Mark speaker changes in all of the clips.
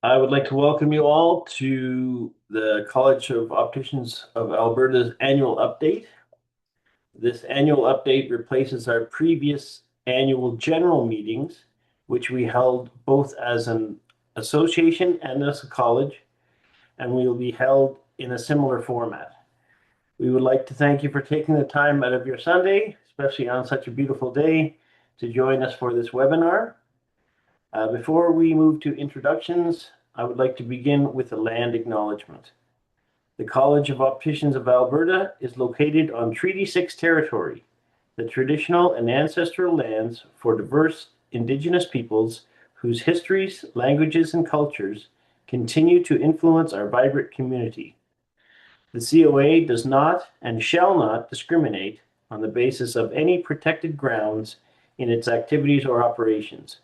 Speaker 1: I would like to welcome you all to the College of Opticians of Alberta's annual update. This annual update replaces our previous annual general meetings, which we held both as an association and as a college, and we will be held in a similar format. We would like to thank you for taking the time out of your Sunday, especially on such a beautiful day, to join us for this webinar. Before we move to introductions, I would like to begin with a land acknowledgement. The College of Opticians of Alberta is located on Treaty 6 territory, the traditional and ancestral lands for diverse Indigenous peoples whose histories, languages, and cultures continue to influence our vibrant community. The COA does not and shall not discriminate on the basis of any protected grounds in its activities or operations.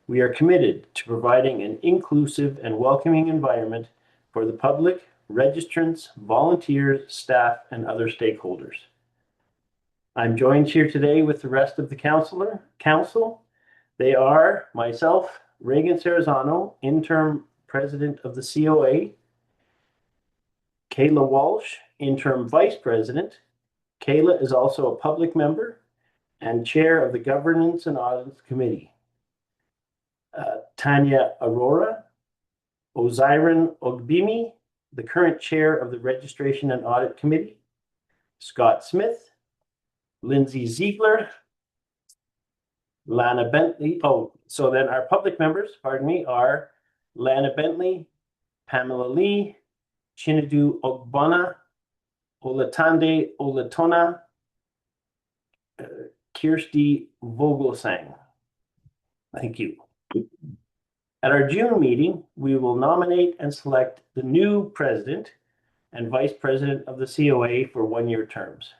Speaker 1: We are committed to providing an inclusive and welcoming environment for the public, registrants, volunteers, staff, and other stakeholders. I'm joined here today with the rest of the council. They are myself, Reagan Sarazano, interim president of the COA, Kayla Walsh, interim vice president. Kayla is also a public member and chair of the Governance and Audit Committee. Tanya Aurora, Oziran Ogbimi, the current chair of the Registration and Audit Committee, Scott Smith, Lindsay Ziegler, Lana Bentley. So then our public members, are Lana Bentley, Pamela Lee, Chinadu Ogbonna, Olatande Olatona, Kirsty Vogelsang. Thank you. At our June meeting, we will nominate and select the new president and vice president of the COA for one-year terms.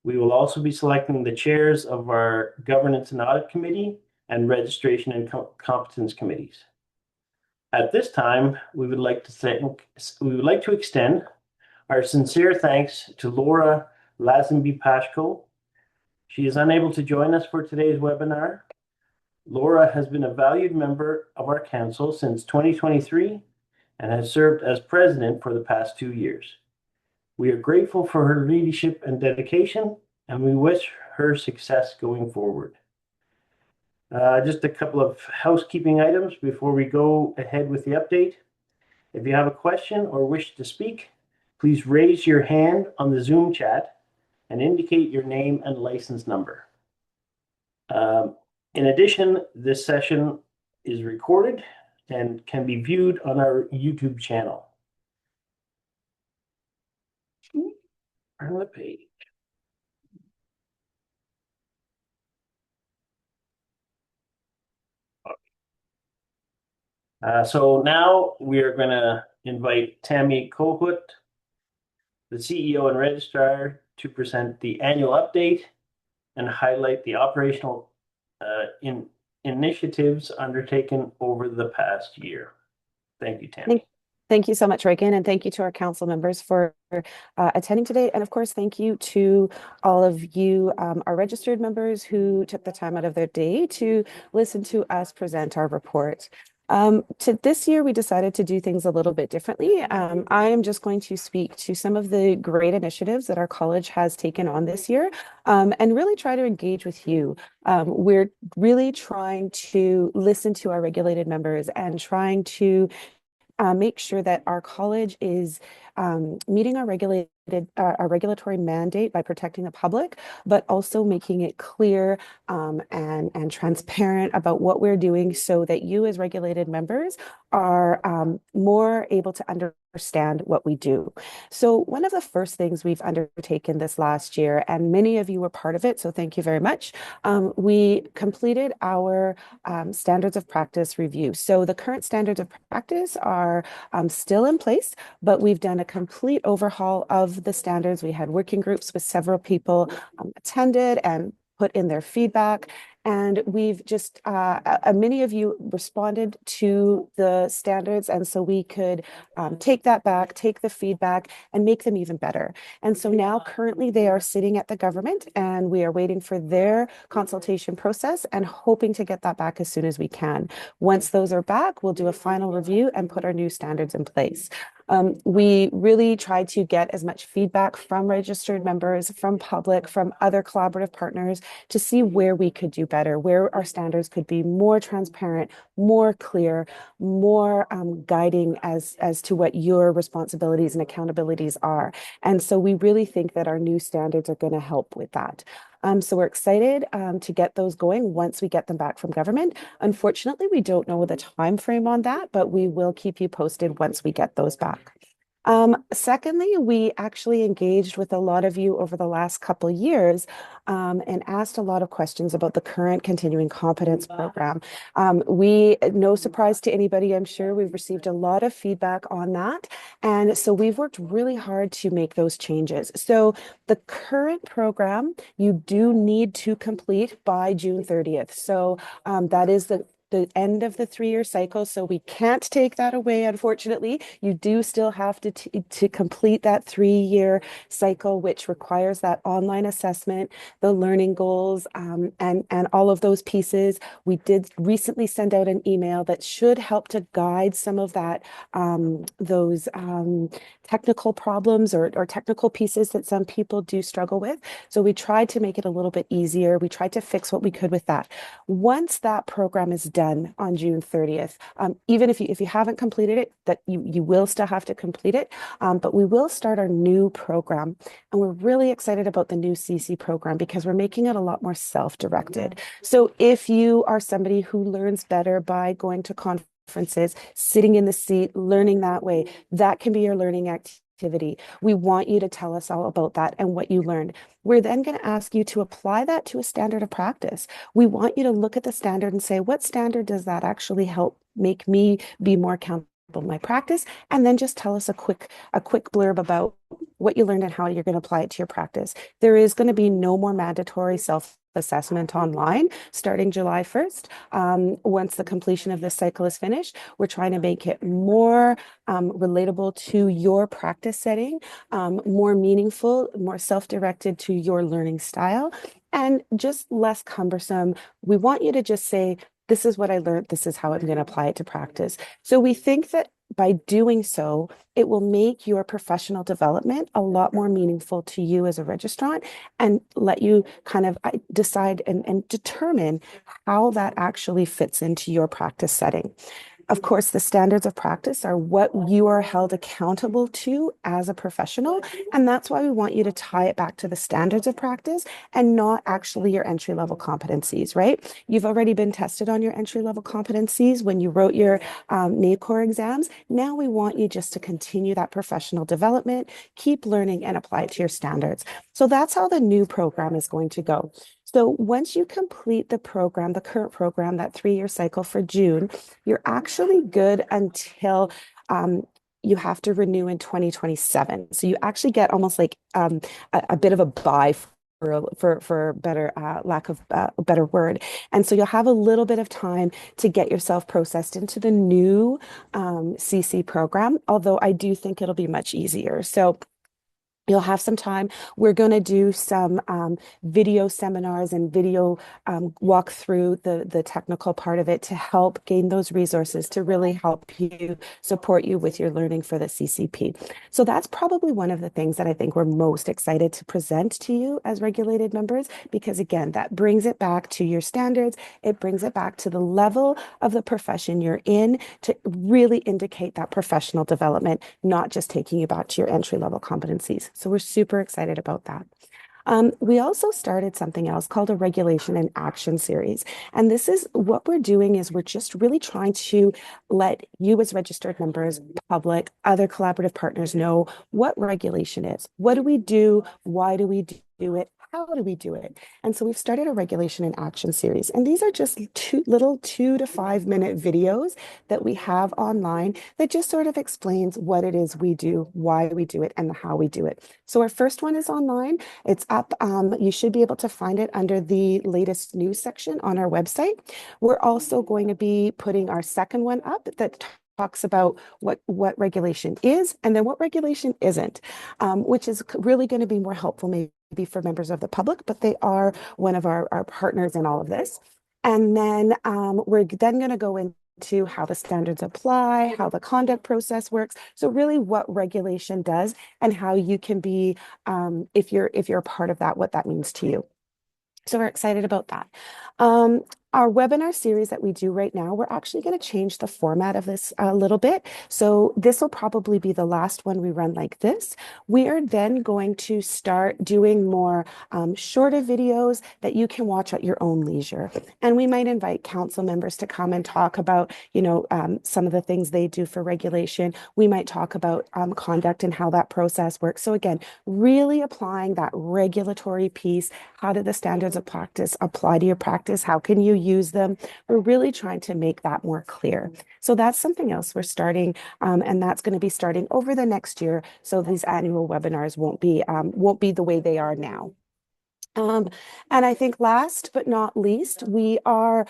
Speaker 1: We will also be selecting the chairs of our Governance and Audit Committee and Registration and Competence Committees. At this time, we would like to extend our sincere thanks to Laura Lazenby-Pashko. She is unable to join us for today's webinar. Laura has been a valued member of our council since 2023 and has served as president for the past 2 years. We are grateful for her leadership and dedication, and we wish her success going forward. Just a couple of housekeeping items before we go ahead with the update. If you have a question or wish to speak, please raise your hand on the Zoom chat and indicate your name and license number. In addition, this session is recorded and can be viewed on our YouTube channel. Turn the page. So now we are going to invite Tammy Kohut, the CEO and registrar, to present the annual update and highlight the operational initiatives undertaken over the past year. Thank you, Tammy.
Speaker 2: Thank you so much, Reagan, and thank you to our council members for attending today. And of course, thank you to all of you, our registered members who took the time out of their day to listen to us present our report. To this year, we decided to do things a little bit differently. I am just going to speak to some of the great initiatives that our college has taken on this year, and really try to engage with you. We're really trying to listen to our regulated members and trying to make sure that our college is meeting our regulatory mandate by protecting the public, but also making it clear and transparent about what we're doing so that you as regulated members are more able to understand what we do. So one of the first things we've undertaken this last year, and many of you were part of it, so thank you very much, we completed our standards of practice review. So the current standards of practice are still in place, but we've done a complete overhaul of the standards. We had working groups with several people attended and put in their feedback. And we've just, many of you responded to the standards. And so we could take that back, take the feedback, and make them even better. And so now currently they are sitting at the government and we are waiting for their consultation process and hoping to get that back as soon as we can. Once those are back, we'll do a final review and put our new standards in place. We really try to get as much feedback from registered members, from public, from other collaborative partners to see where we could do better, where our standards could be more transparent, more clear, more guiding as to what your responsibilities and accountabilities are. And so we really think that our new standards are going to help with that. So we're excited to get those going once we get them back from government. Unfortunately, we don't know the time frame on that, but we will keep you posted once we get those back. Secondly, we actually engaged with a lot of you over the last couple years and asked a lot of questions about the current continuing competence program. No surprise to anybody, I'm sure we've received a lot of feedback on that. And so we've worked really hard to make those changes. So the current program, you do need to complete by June 30th. So that is the end of the 3-year cycle. So we can't take that away, unfortunately. You do still have to complete that 3-year cycle, which requires that online assessment, the learning goals, and all of those pieces. We did recently send out an email that should help to guide some of that, those technical problems or technical pieces that some people do struggle with. So we tried to make it a little bit easier. We tried to fix what we could with that. Once that program is done on June 30th, even if you haven't completed it, that you will still have to complete it, but we will start our new program. And we're really excited about the new CC program because we're making it a lot more self-directed. So if you are somebody who learns better by going to conferences, sitting in the seat, learning that way, that can be your learning activity. We want you to tell us all about that and what you learned. We're then going to ask you to apply that to a standard of practice. We want you to look at the standard and say, what standard does that actually help make me be more accountable in my practice? And then just tell us a quick blurb about what you learned and how you're going to apply it to your practice. There is going to be no more mandatory self-assessment online starting July 1st. Once the completion of this cycle is finished, we're trying to make it more relatable to your practice setting, more meaningful, more self-directed to your learning style, and just less cumbersome. We want you to just say, this is what I learned. This is how I'm going to apply it to practice. So we think that by doing so, it will make your professional development a lot more meaningful to you as a registrant and let you kind of decide and determine how that actually fits into your practice setting. Of course, the standards of practice are what you are held accountable to as a professional. And that's why we want you to tie it back to the standards of practice and not actually your entry-level competencies, right? You've already been tested on your entry-level competencies when you wrote your NACOR exams. Now we want you just to continue that professional development, keep learning, and apply it to your standards. So that's how the new program is going to go. So once you complete the program, the current program, that 3-year cycle for June, you're actually good until you have to renew in 2027. So you actually get almost like a bit of a buy for better lack of a better word. And so you'll have a little bit of time to get yourself processed into the new CC program, although I do think it'll be much easier. So you'll have some time. We're going to do some video seminars and video walk through the technical part of it to help gain those resources to really help you, support you with your learning for the CCP. So that's probably one of the things that I think we're most excited to present to you as regulated members, because again, that brings it back to your standards. It brings it back to the level of the profession you're in to really indicate that professional development, not just taking you back to your entry-level competencies. So we're super excited about that. We also started something else called a regulation and action series. And this is what we're doing is we're just really trying to let you as registered members, public, other collaborative partners know what regulation is. What do we do? Why do we do it? how do we do it? And so we've started a regulation and action series. And these are just two little 2 to 5 minute videos that we have online that just sort of explains what it is we do, why we do it, and how we do it. So our first one is online. It's up. You should be able to find it under the latest news section on our website. We're also going to be putting our second one up that talks about what regulation is and then what regulation isn't, which is really going to be more helpful maybe for members of the public, but they are one of our partners in all of this. And then we're then going to go into how the standards apply, how the conduct process works. So really what regulation does and how you can be, if you're a part of that, what that means to you. So we're excited about that. Um, our webinar series that we do right now, we're actually going to change the format of this a little bit. So this will probably be the last one we run like this. We are then going to start doing more shorter videos that you can watch at your own leisure. And we might invite council members to come and talk about, some of the things they do for regulation. We might talk about conduct and how that process works. So again, really applying that regulatory piece. How do the standards of practice apply to your practice? How can you use them? We're really trying to make that more clear. So that's something else we're starting, and that's going to be starting over the next year. So these annual webinars won't be the way they are now. Um, and I think last but not least, we are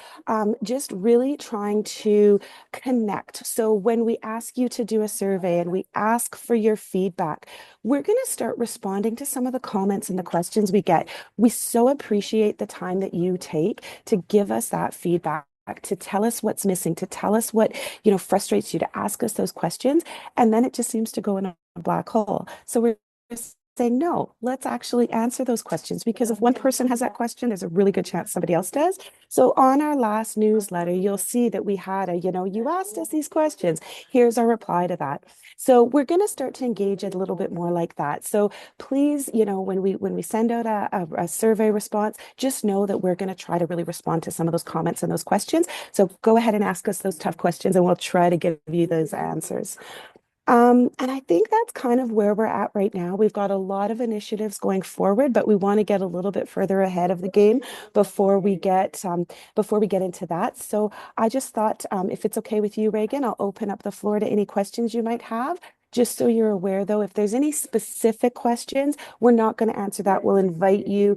Speaker 2: just really trying to connect. So when we ask you to do a survey and we ask for your feedback, we're going to start responding to some of the comments and the questions we get. We so appreciate the time that you take to give us that feedback, to tell us what's missing, to tell us what, frustrates you, to ask us those questions. And then it just seems to go in a black hole. So we're just saying, no, let's actually answer those questions, because if one person has that question, there's a really good chance somebody else does. So on our last newsletter, you'll see that we had you asked us these questions. Here's our reply to that. So we're going to start to engage it a little bit more like that. So please, when we send out a survey response, just know that we're going to try to really respond to some of those comments and those questions. So go ahead and ask us those tough questions and we'll try to give you those answers. And I think that's kind of where we're at right now. We've got a lot of initiatives going forward, but we want to get a little bit further ahead of the game before we get into that. So I just thought, if it's okay with you, Reagan, I'll open up the floor to any questions you might have. Just so you're aware, though, if there's any specific questions, we're not going to answer that. We'll invite you,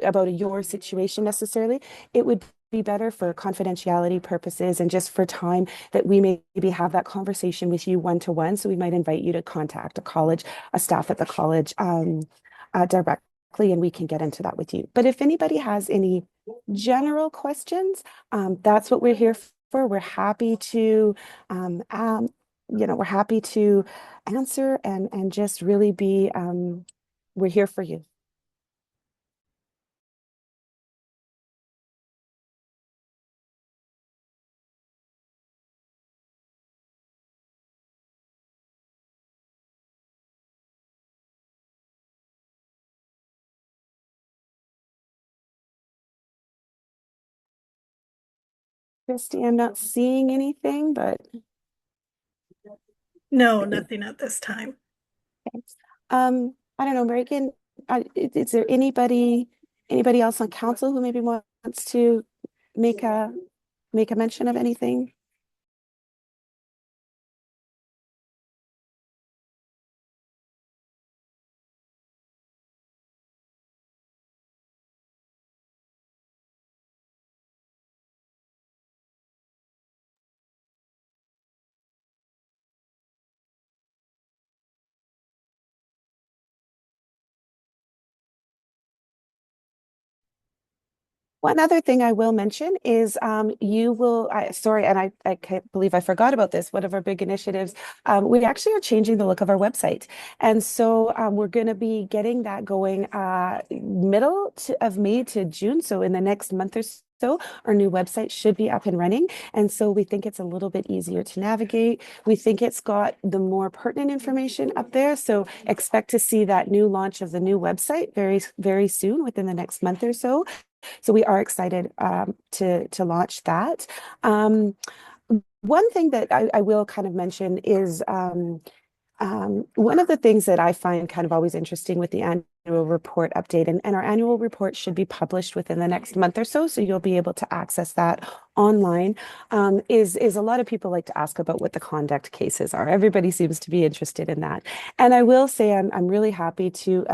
Speaker 2: about your situation necessarily. It would be better for confidentiality purposes and just for time that we maybe have that conversation with you one-to-one. So we might invite you to contact a staff at the college directly, and we can get into that with you. But if anybody has any general questions, that's what we're here for. We're happy to answer and just really be, we're here for you. Christy, I'm not seeing anything, but
Speaker 3: No, nothing at this time.
Speaker 2: I don't know, Megan, is there anybody else on council who maybe wants to make a mention of anything? One other thing I will mention is sorry, and I can't believe I forgot about this. One of our big initiatives, we actually are changing the look of our website. And so we're going to be getting that going middle of May to June. So in the next month or so, our new website should be up and running. And so we think it's a little bit easier to navigate. We think it's got the more pertinent information up there. So expect to see that new launch of the new website very, very soon, within the next month or so. So we are excited to launch that. One thing that I will kind of mention is one of the things that I find kind of always interesting with the annual annual report update. And our annual report should be published within the next month or so. So you'll be able to access that online. Is a lot of people like to ask about what the conduct cases are. Everybody seems to be interested in that. And I will say I'm really happy to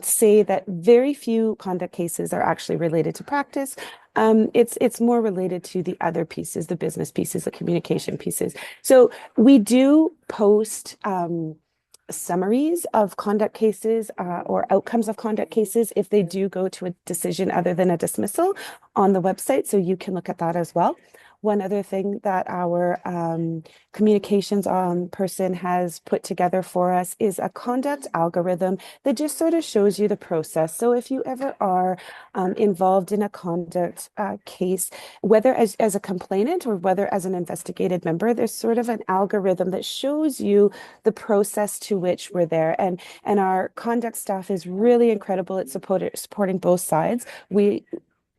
Speaker 2: say that very few conduct cases are actually related to practice. It's more related to the other pieces, the business pieces, the communication pieces. So we do post summaries of conduct cases or outcomes of conduct cases if they do go to a decision other than a dismissal on the website. So you can look at that as well. One other thing that our communications person has put together for us is a conduct algorithm that just sort of shows you the process. So if you ever are involved in a conduct case, whether as a complainant or whether as an investigated member, there's sort of an algorithm that shows you the process to which we're there. And our conduct staff is really incredible at supporting both sides. We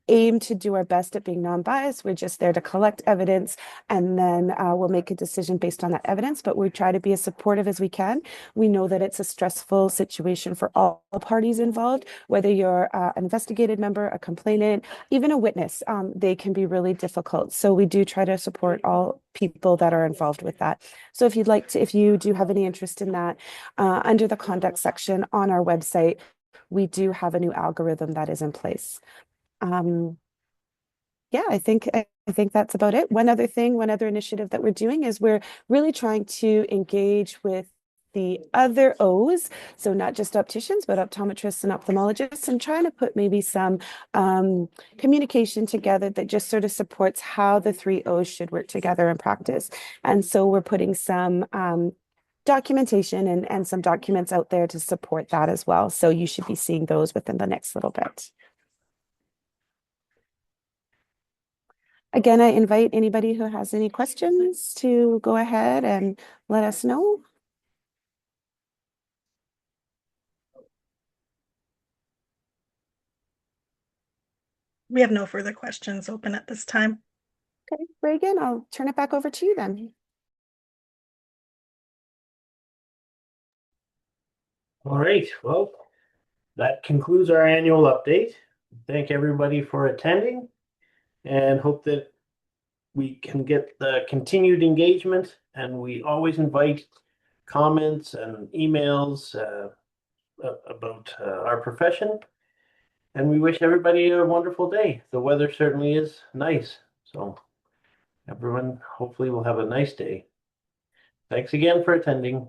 Speaker 2: aim to do our best at being non-biased. We're just there to collect evidence, and then we'll make a decision based on that evidence, but we try to be as supportive as we can. We know that it's a stressful situation for all parties involved, whether you're an investigated member, a complainant, even a witness. They can be really difficult. So we do try to support all people that are involved with that. So if you do have any interest in that, under the conduct section on our website, we do have a new algorithm that is in place. Yeah, I think that's about it. One other initiative that we're doing is we're really trying to engage with the other O's, so not just opticians, but optometrists and ophthalmologists, and trying to put maybe some communication together that just sort of supports how the three O's should work together in practice. And so we're putting some documentation and some documents out there to support that as well. So you should be seeing those within the next little bit. Again, I invite anybody who has any questions to go ahead and let us know.
Speaker 3: We have no further questions open at this time.
Speaker 2: Okay, Reagan, I'll turn it back over to you then.
Speaker 1: All right, well, that concludes our annual update. Thank everybody for attending and hope that we can get the continued engagement, and we always invite comments and emails about our profession. And we wish everybody a wonderful day. The weather certainly is nice. So everyone hopefully will have a nice day. Thanks again for attending.